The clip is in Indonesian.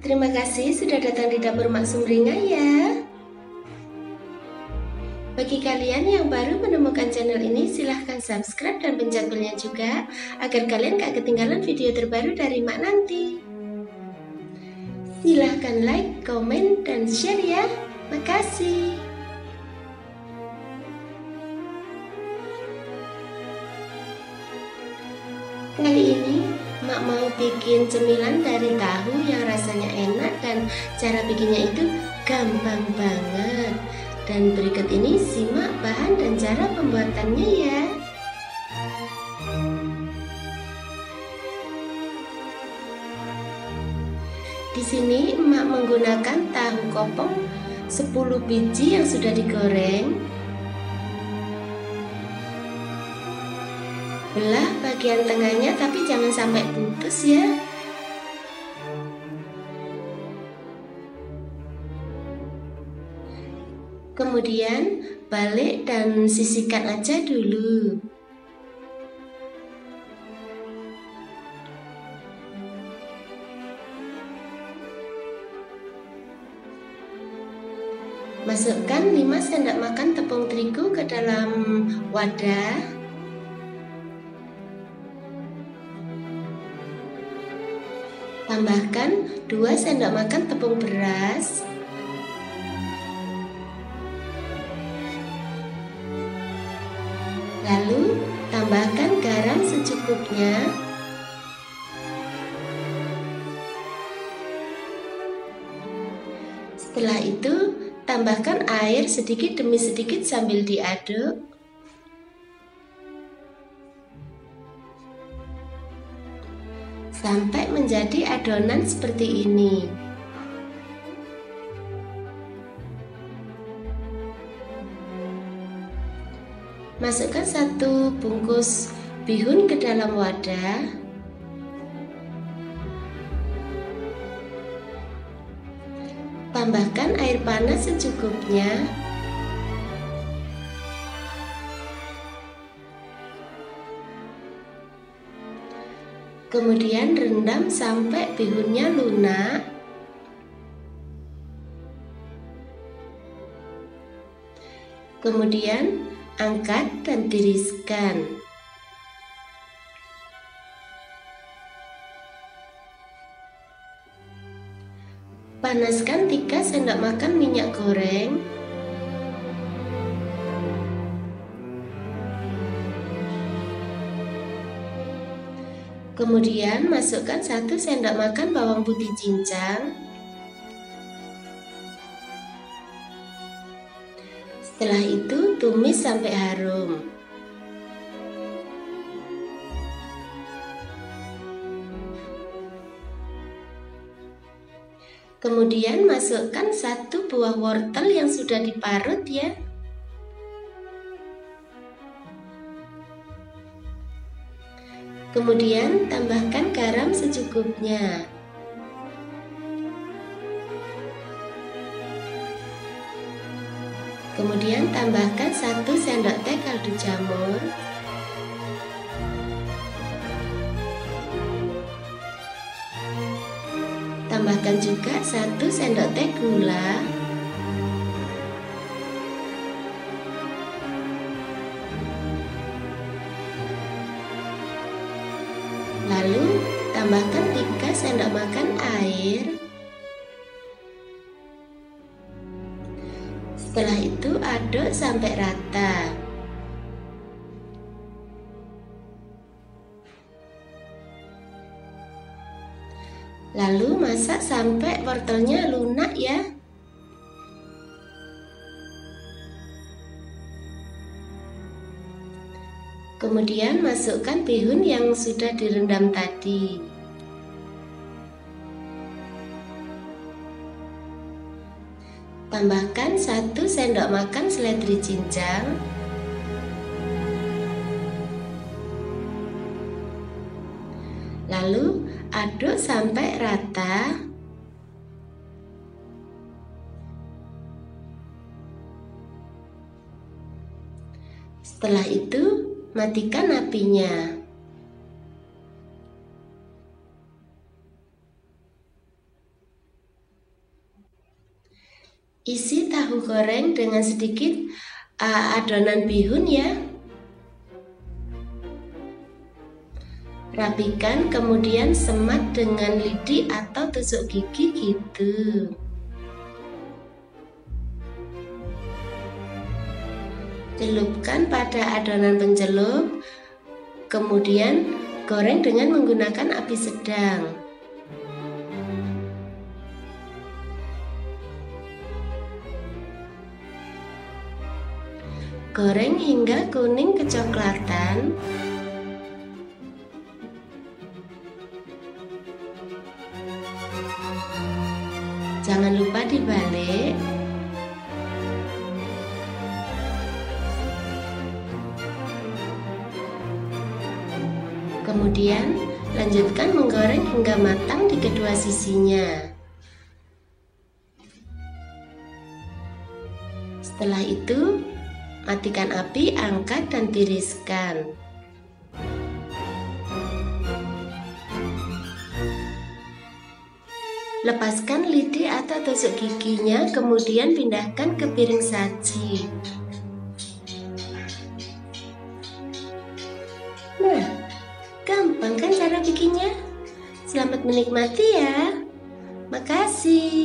Terima kasih sudah datang di dapur Mak Sumringah ya. Bagi kalian yang baru menemukan channel ini, silahkan subscribe dan pencet belnya juga agar kalian gak ketinggalan video terbaru dari Mak nanti. Silahkan like, komen, dan share ya. Makasih. Kali ini Mak mau bikin cemilan dari tahu yang rasanya enak dan cara bikinnya itu gampang banget. Dan berikut ini simak bahan dan cara pembuatannya ya. Di sini Emak menggunakan tahu kopong 10 biji yang sudah digoreng. Belah bagian tengahnya tapi jangan sampai putus ya. Kemudian balik dan sisihkan aja dulu. Masukkan 5 sendok makan tepung terigu ke dalam wadah. Tambahkan 2 sendok makan tepung beras. Lalu tambahkan garam secukupnya. Setelah itu tambahkan air sedikit demi sedikit sambil diaduk. Sampai menjadi adonan seperti ini. Masukkan 1 bungkus bihun ke dalam wadah. Tambahkan air panas secukupnya. Kemudian rendam sampai bihunnya lunak. Kemudian angkat dan tiriskan. Panaskan 3 sendok makan minyak goreng. Kemudian masukkan 1 sendok makan bawang putih cincang. Setelah itu tumis sampai harum. Kemudian masukkan 1 buah wortel yang sudah diparut ya. Kemudian tambahkan garam secukupnya. Kemudian tambahkan 1 sendok teh kaldu jamur. Tambahkan juga 1 sendok teh gula. Lalu tambahkan 3 sendok makan air. Setelah itu aduk sampai rata. Lalu masak sampai wortelnya lunak ya. Kemudian masukkan bihun yang sudah direndam tadi. Tambahkan 1 sendok makan seledri cincang. Lalu aduk sampai rata. Setelah itu matikan apinya. goreng dengan sedikit adonan bihun ya. Rapikan, kemudian semat dengan lidi atau tusuk gigi gitu. Celupkan pada adonan pencelup, kemudian goreng dengan menggunakan api sedang. Goreng hingga kuning kecoklatan. Jangan lupa dibalik. Kemudian lanjutkan menggoreng hingga matang di kedua sisinya. Setelah itu, matikan api, angkat dan tiriskan. Lepaskan lidi atau tusuk giginya, kemudian pindahkan ke piring saji. Nah, gampang kan cara bikinnya? Selamat menikmati ya. Makasih.